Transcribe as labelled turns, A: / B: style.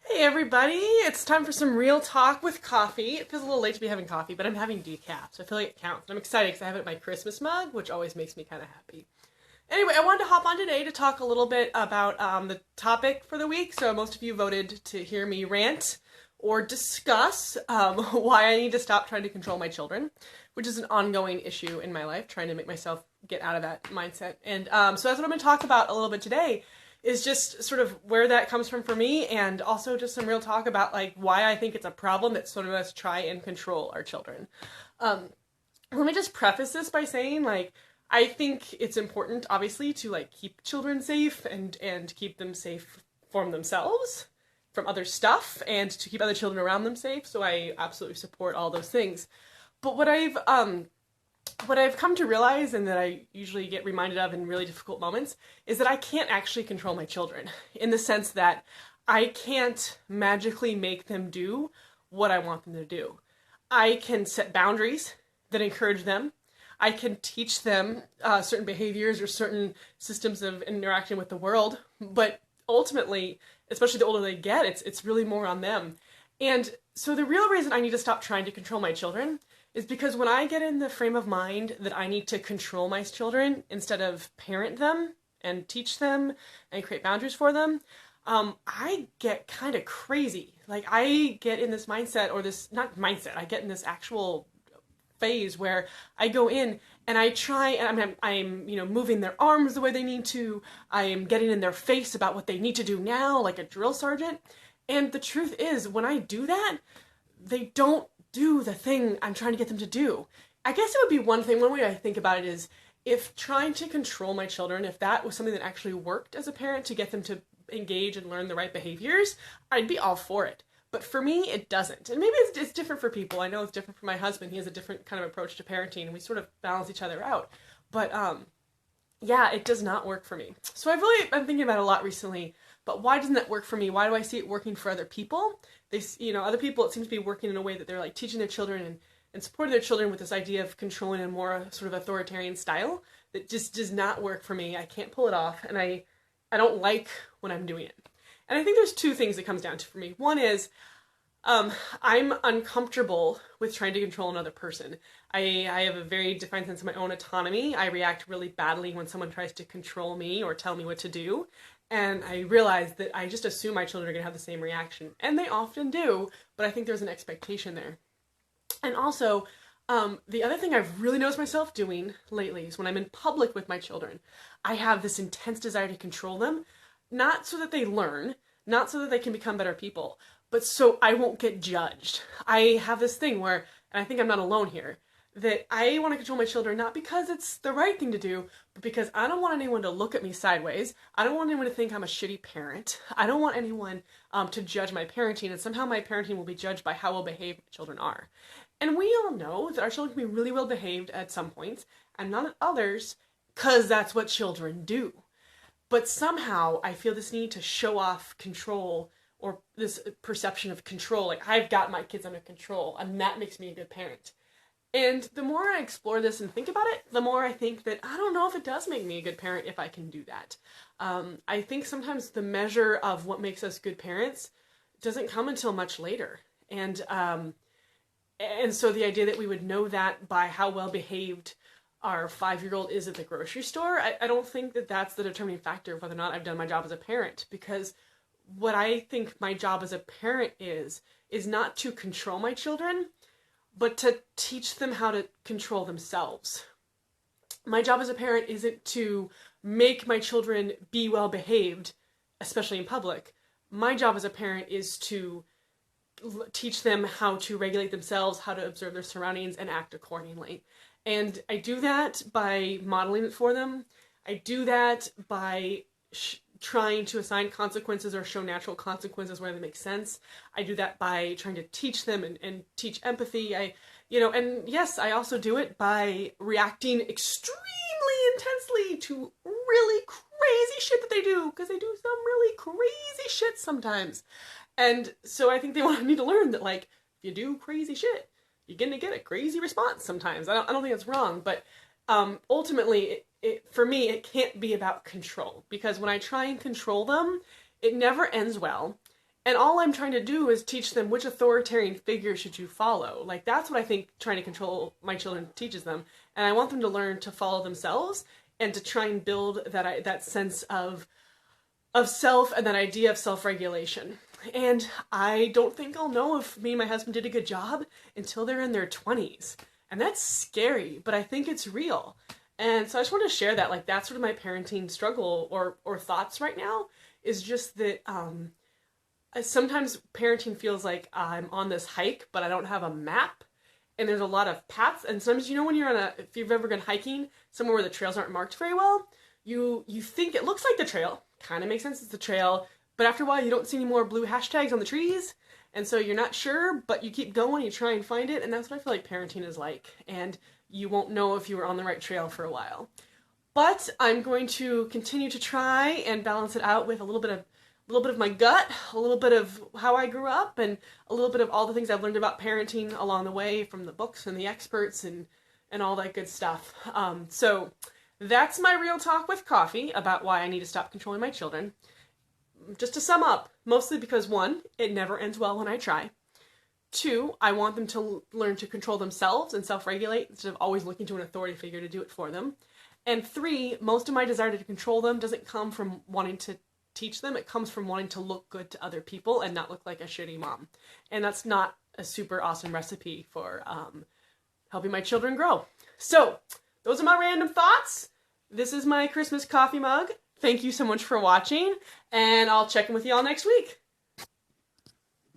A: Hey everybody, it's time for some real talk with coffee. It feels a little late to be having coffee, but I'm having decaf, so I feel like it counts. I'm excited because I have it in my Christmas mug, which always makes me kind of happy. Anyway, I wanted to hop on today to talk a little bit about the topic for the week. So most of you voted to hear me rant or discuss why I need to stop trying to control my children, which is an ongoing issue in my life, trying to make myself get out of that mindset. And so that's what I'm going to talk about a little bit today, is just sort of where that comes from for me, and also just some real talk about like why I think it's a problem that some of us try and control our children. Let me just preface this by saying, like, I think it's important, obviously, to like keep children safe and keep them safe from themselves, from other stuff, and to keep other children around them safe. So I absolutely support all those things. But what I've come to realize, and that I usually get reminded of in really difficult moments, is that I can't actually control my children, in the sense that I can't magically make them do what I want them to do. I can set boundaries that encourage them. I can teach them certain behaviors or certain systems of interacting with the world, but ultimately, especially the older they get, it's really more on them. And so the real reason I need to stop trying to control my children is because when I get in the frame of mind that I need to control my children instead of parent them and teach them and create boundaries for them, I get kind of crazy. Like, I get in this mindset, or this, not mindset, I get in this actual phase where I go in and I try, and I'm moving their arms the way they need to. I am getting in their face about what they need to do now, like a drill sergeant. And the truth is, when I do that, they don't do the thing I'm trying to get them to do. I guess it would be one way I think about it is, if trying to control my children, if that was something that actually worked as a parent to get them to engage and learn the right behaviors, I'd be all for it. But for me, it doesn't. And maybe it's different for people. I know it's different for my husband. He has a different kind of approach to parenting, and we sort of balance each other out. But yeah, it does not work for me. So I've really been thinking about it a lot recently, but why doesn't that work for me? Why do I see it working for other people? Other people, it seems to be working in a way that they're like teaching their children and supporting their children with this idea of controlling in a more sort of authoritarian style that just does not work for me. I can't pull it off, and I don't like when I'm doing it. And I think there's two things it comes down to for me. One is, I'm uncomfortable with trying to control another person. I have a very defined sense of my own autonomy. I react really badly when someone tries to control me or tell me what to do. And I realize that I just assume my children are going to have the same reaction. And they often do, but I think there's an expectation there. And also, the other thing I've really noticed myself doing lately is when I'm in public with my children, I have this intense desire to control them, not so that they learn, not so that they can become better people, but so I won't get judged. I have this thing where, and I think I'm not alone here, that I want to control my children not because it's the right thing to do, but because I don't want anyone to look at me sideways. I don't want anyone to think I'm a shitty parent. I don't want anyone to judge my parenting, and somehow my parenting will be judged by how well behaved my children are. And we all know that our children can be really well behaved at some points, and not at others, because that's what children do. But somehow I feel this need to show off control, or this perception of control, like I've got my kids under control, and that makes me a good parent. And the more I explore this and think about it, the more I think that I don't know if it does make me a good parent if I can do that. I think sometimes the measure of what makes us good parents doesn't come until much later. And so the idea that we would know that by how well behaved our 5-year-old is at the grocery store, I don't think that that's the determining factor of whether or not I've done my job as a parent. Because what I think my job as a parent is not to control my children, but to teach them how to control themselves. My job as a parent isn't to make my children be well behaved, especially in public. My job as a parent is to teach them how to regulate themselves, how to observe their surroundings, and act accordingly. And I do that by modeling it for them. I do that by trying to assign consequences or show natural consequences where they make sense. I do that by trying to teach them and teach empathy. And yes, I also do it by reacting extremely intensely to really crazy shit that they do, because they do some really crazy shit sometimes. And so I think they need to learn that, like, if you do crazy shit, you're gonna get a crazy response sometimes. I don't think that's wrong, but ultimately, for me, it can't be about control, because when I try and control them, it never ends well. And all I'm trying to do is teach them which authoritarian figure should you follow. Like, that's what I think trying to control my children teaches them. And I want them to learn to follow themselves and to try and build that sense of self and that idea of self-regulation. And I don't think I'll know if me and my husband did a good job until they're in their 20s. And that's scary, but I think it's real. And so I just want to share that. Like, that's sort of my parenting struggle or thoughts right now, is just that sometimes parenting feels like I'm on this hike, but I don't have a map. And there's a lot of paths. And sometimes, you know, when you're if you've ever gone hiking somewhere where the trails aren't marked very well, you think it looks like the trail. Kind of makes sense, it's the trail. But after a while, you don't see any more blue hashtags on the trees. And so you're not sure, but you keep going, you try and find it. And that's what I feel like parenting is like. And you won't know if you were on the right trail for a while. But I'm going to continue to try and balance it out with a little bit of my gut, a little bit of how I grew up, and a little bit of all the things I've learned about parenting along the way from the books and the experts and all that good stuff. So that's my real talk with coffee about why I need to stop controlling my children. Just to sum up, mostly because 1, it never ends well when I try. 2, I want them to learn to control themselves and self-regulate instead of always looking to an authority figure to do it for them. And 3, most of my desire to control them doesn't come from wanting to teach them. It comes from wanting to look good to other people and not look like a shitty mom. And that's not a super awesome recipe for helping my children grow. So those are my random thoughts. This is my Christmas coffee mug. Thank you so much for watching, and I'll check in with you all next week.